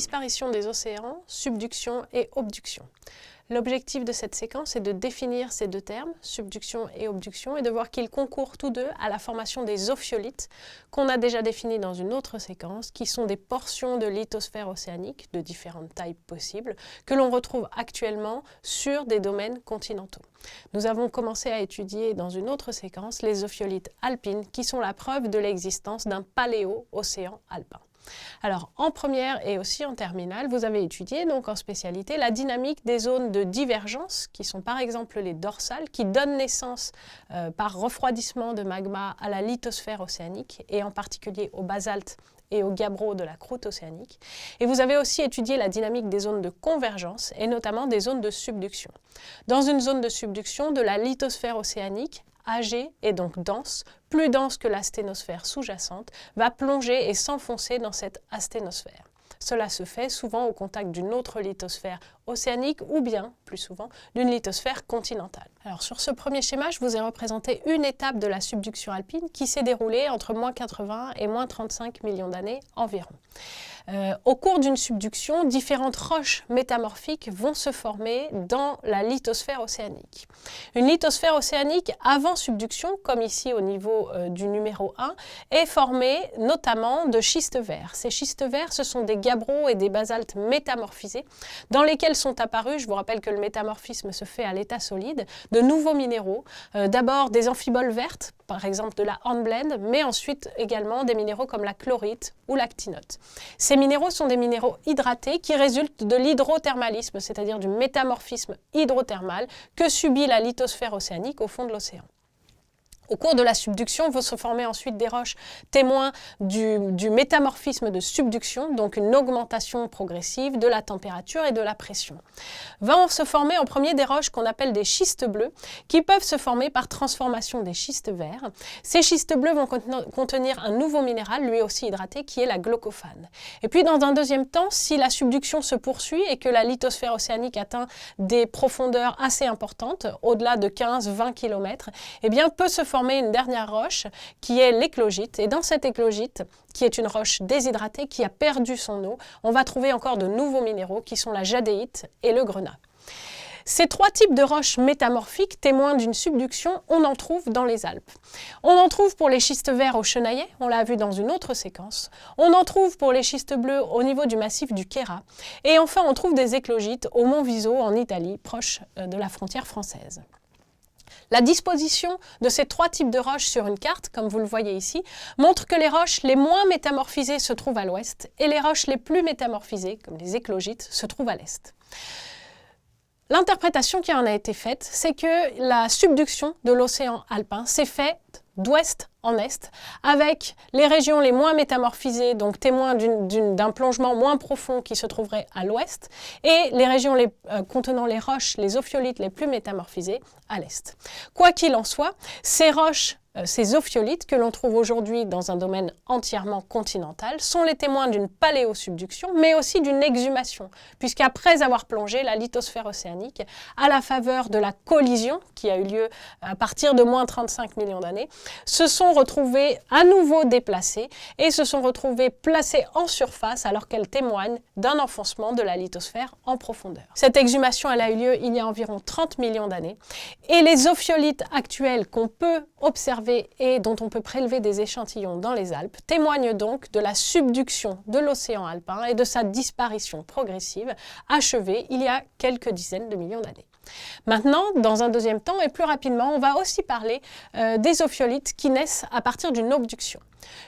disparition des océans, subduction et obduction. L'objectif de cette séquence est de définir ces deux termes, subduction et obduction, et de voir qu'ils concourent tous deux à la formation des ophiolites, qu'on a déjà définis dans une autre séquence, qui sont des portions de lithosphère océanique, de différentes tailles possibles, que l'on retrouve actuellement sur des domaines continentaux. Nous avons commencé à étudier dans une autre séquence les ophiolites alpines, qui sont la preuve de l'existence d'un paléo-océan alpin. Alors, en première et aussi en terminale, vous avez étudié, donc en spécialité, la dynamique des zones de divergence, qui sont par exemple les dorsales, qui donnent naissance par refroidissement de magma à la lithosphère océanique, et en particulier au basalte et au gabbro de la croûte océanique. Et vous avez aussi étudié la dynamique des zones de convergence, et notamment des zones de subduction. Dans une zone de subduction de la lithosphère océanique, âgée et donc dense, plus dense que la sténosphère sous-jacente, va plonger et s'enfoncer dans cette asténosphère. Cela se fait souvent au contact d'une autre lithosphère océanique ou bien, plus souvent, d'une lithosphère continentale. Alors sur ce premier schéma, je vous ai représenté une étape de la subduction alpine qui s'est déroulée entre moins 80 et moins 35 millions d'années environ. Au cours d'une subduction, différentes roches métamorphiques vont se former dans la lithosphère océanique. Une lithosphère océanique avant subduction, comme ici au niveau du numéro 1, est formée notamment de schistes verts. Ces schistes verts, ce sont des gabbros et des basaltes métamorphisés dans lesquels sont apparus, je vous rappelle que le métamorphisme se fait à l'état solide, de nouveaux minéraux, d'abord des amphiboles vertes, par exemple de la hornblende, mais ensuite également des minéraux comme la chlorite ou l'actinote. Ces minéraux sont des minéraux hydratés qui résultent de l'hydrothermalisme, c'est-à-dire du métamorphisme hydrothermal que subit la lithosphère océanique au fond de l'océan. Au cours de la subduction, vont se former ensuite des roches témoins du métamorphisme de subduction, donc une augmentation progressive de la température et de la pression. Vont se former en premier des roches qu'on appelle des schistes bleus, qui peuvent se former par transformation des schistes verts. Ces schistes bleus vont contenir un nouveau minéral, lui aussi hydraté, qui est la glaucophane. Et puis dans un deuxième temps, si la subduction se poursuit et que la lithosphère océanique atteint des profondeurs assez importantes, au-delà de 15-20 km, eh bien peut se former une dernière roche qui est l'éclogite. Et dans cette éclogite, qui est une roche déshydratée qui a perdu son eau, on va trouver encore de nouveaux minéraux qui sont la jadéite et le grenat. Ces trois types de roches métamorphiques témoins d'une subduction, on en trouve dans les Alpes. On en trouve pour les schistes verts au Chenaillet, on l'a vu dans une autre séquence. On en trouve pour les schistes bleus au niveau du massif du Queyras. Et enfin, on trouve des éclogites au mont Viso en Italie, proche de la frontière française. La disposition de ces trois types de roches sur une carte, comme vous le voyez ici, montre que les roches les moins métamorphisées se trouvent à l'ouest et les roches les plus métamorphisées, comme les éclogites, se trouvent à l'est. L'interprétation qui en a été faite, c'est que la subduction de l'océan alpin s'est faite d'ouest en est, avec les régions les moins métamorphisées, donc témoins d'un plongement moins profond qui se trouverait à l'ouest, et les régions contenant les roches, les ophiolites les plus métamorphisées, à l'est. Quoi qu'il en soit, ces roches, ces ophiolites que l'on trouve aujourd'hui dans un domaine entièrement continental sont les témoins d'une paléosubduction, mais aussi d'une exhumation, puisqu'après avoir plongé, la lithosphère océanique, à la faveur de la collision qui a eu lieu à partir de moins 35 millions d'années, se sont retrouvées à nouveau déplacées et se sont retrouvées placées en surface alors qu'elles témoignent d'un enfoncement de la lithosphère en profondeur. Cette exhumation, elle a eu lieu il y a environ 30 millions d'années et les ophiolites actuels qu'on peut observer et dont on peut prélever des échantillons dans les Alpes témoignent donc de la subduction de l'océan alpin et de sa disparition progressive achevée il y a quelques dizaines de millions d'années. Maintenant, dans un deuxième temps et plus rapidement, on va aussi parler des ophiolites qui naissent à partir d'une obduction.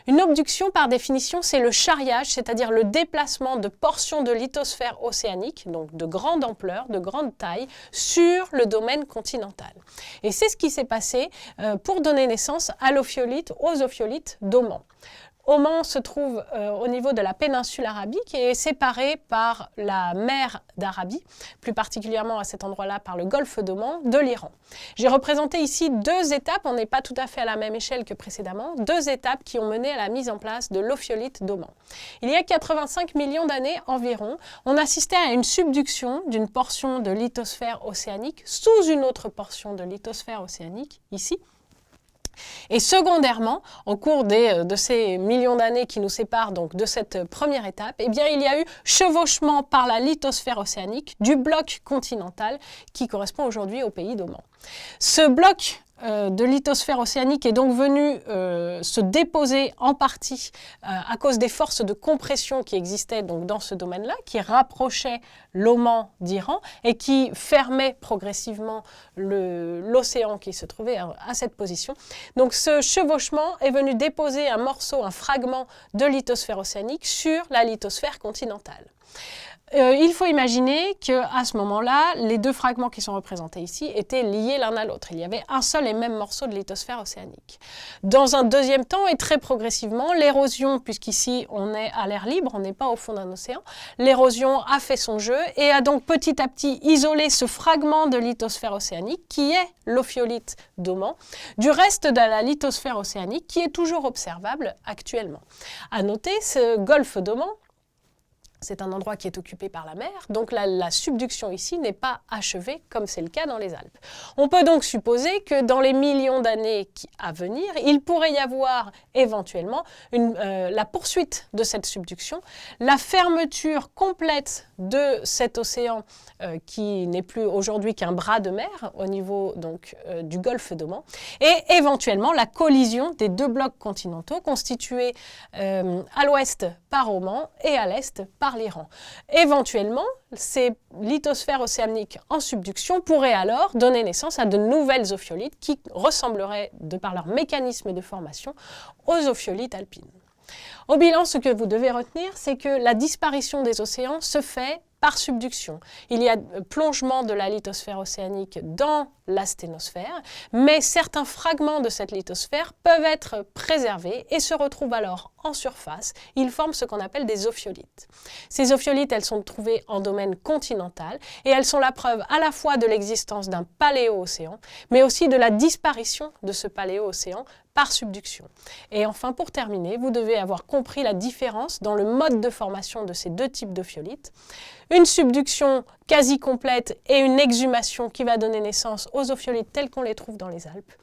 Une obduction, par définition, c'est le charriage, c'est-à-dire le déplacement de portions de lithosphère océanique, donc de grande ampleur, de grande taille, sur le domaine continental. Et c'est ce qui s'est passé pour donner naissance à l'ophiolite, aux ophiolites d'Oman. Oman se trouve au niveau de la péninsule arabique et est séparé par la mer d'Arabie, plus particulièrement à cet endroit-là par le golfe d'Oman, de l'Iran. J'ai représenté ici deux étapes, on n'est pas tout à fait à la même échelle que précédemment, deux étapes qui ont mené à la mise en place de l'ophiolite d'Oman. Il y a 85 millions d'années environ, on assistait à une subduction d'une portion de lithosphère océanique sous une autre portion de lithosphère océanique, ici. Et secondairement, au cours de ces millions d'années qui nous séparent donc de cette première étape, eh bien, il y a eu chevauchement par la lithosphère océanique du bloc continental qui correspond aujourd'hui au pays d'Oman. Ce bloc de lithosphère océanique est donc venu se déposer en partie à cause des forces de compression qui existaient donc dans ce domaine-là, qui rapprochaient l'Oman d'Iran et qui fermaient progressivement l'océan qui se trouvait à cette position. Donc ce chevauchement est venu déposer un morceau, un fragment de lithosphère océanique sur la lithosphère continentale. Il faut imaginer qu'à ce moment-là, les deux fragments qui sont représentés ici étaient liés l'un à l'autre. Il y avait un seul et même morceau de lithosphère océanique. Dans un deuxième temps et très progressivement, l'érosion, puisqu'ici on est à l'air libre, on n'est pas au fond d'un océan, l'érosion a fait son jeu et a donc petit à petit isolé ce fragment de lithosphère océanique qui est l'ophiolite d'Oman du reste de la lithosphère océanique qui est toujours observable actuellement. À noter, ce golfe d'Oman, c'est un endroit qui est occupé par la mer, donc la subduction ici n'est pas achevée comme c'est le cas dans les Alpes. On peut donc supposer que dans les millions d'années à venir, il pourrait y avoir éventuellement la poursuite de cette subduction, la fermeture complète de cet océan qui n'est plus aujourd'hui qu'un bras de mer au niveau donc, du golfe d'Oman, et éventuellement la collision des deux blocs continentaux constitués à l'ouest par Oman et à l'est par l'Iran. Éventuellement, ces lithosphères océaniques en subduction pourraient alors donner naissance à de nouvelles ophiolites qui ressembleraient, de par leur mécanisme de formation, aux ophiolites alpines. Au bilan, ce que vous devez retenir, c'est que la disparition des océans se fait par subduction. Il y a plongement de la lithosphère océanique dans la sténosphère, mais certains fragments de cette lithosphère peuvent être préservés et se retrouvent alors en surface. Ils forment ce qu'on appelle des ophiolites. Ces ophiolites, elles sont trouvées en domaine continental et elles sont la preuve à la fois de l'existence d'un paléo-océan, mais aussi de la disparition de ce paléo-océan par subduction. Et enfin, pour terminer, vous devez avoir compris la différence dans le mode de formation de ces deux types d'ophiolites. Une subduction quasi complète et une exhumation qui va donner naissance aux ophiolites tels qu'on les trouve dans les Alpes,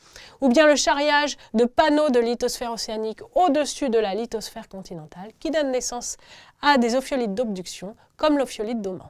ou bien le charriage de panneaux de lithosphère océanique au-dessus de la lithosphère continentale qui donne naissance à des ophiolites d'obduction comme l'ophiolite d'Oman.